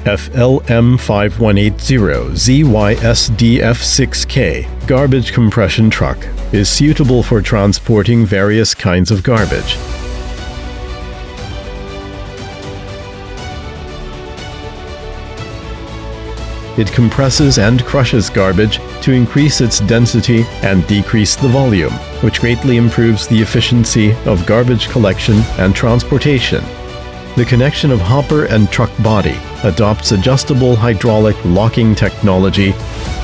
FLM5180ZYSDF6K garbage compression truck is suitable for transporting various kinds of garbage. It compresses and crushes garbage to increase its density and decrease the volume, which greatly improves the efficiency of garbage collection and transportation. The connection of hopper and truck body adopts adjustable hydraulic locking technology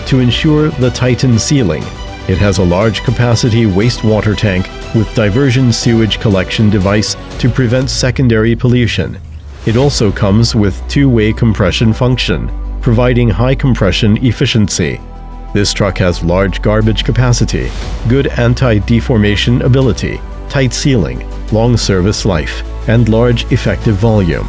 to ensure the tightened sealing. It has a large capacity wastewater tank with diversion sewage collection device to prevent secondary pollution. It also comes with two-way compression function, providing high compression efficiency. This truck has large garbage capacity, good anti-deformation ability, tight sealing, long service life, and large effective volume.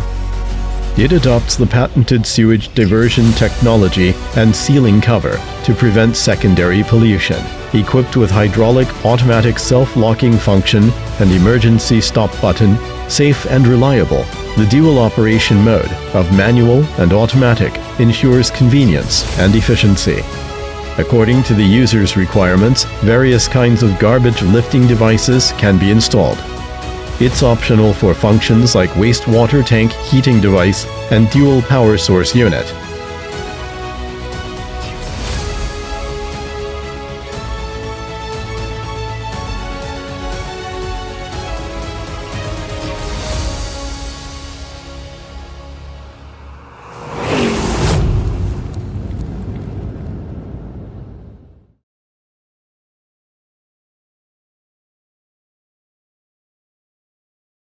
It adopts the patented sewage diversion technology and sealing cover to prevent secondary pollution. Equipped with hydraulic automatic self-locking function and emergency stop button, safe and reliable, the dual operation mode of manual and automatic ensures convenience and efficiency. According to the user's requirements, various kinds of garbage lifting devices can be installed. It's optional for functions like wastewater tank heating device and dual power source unit.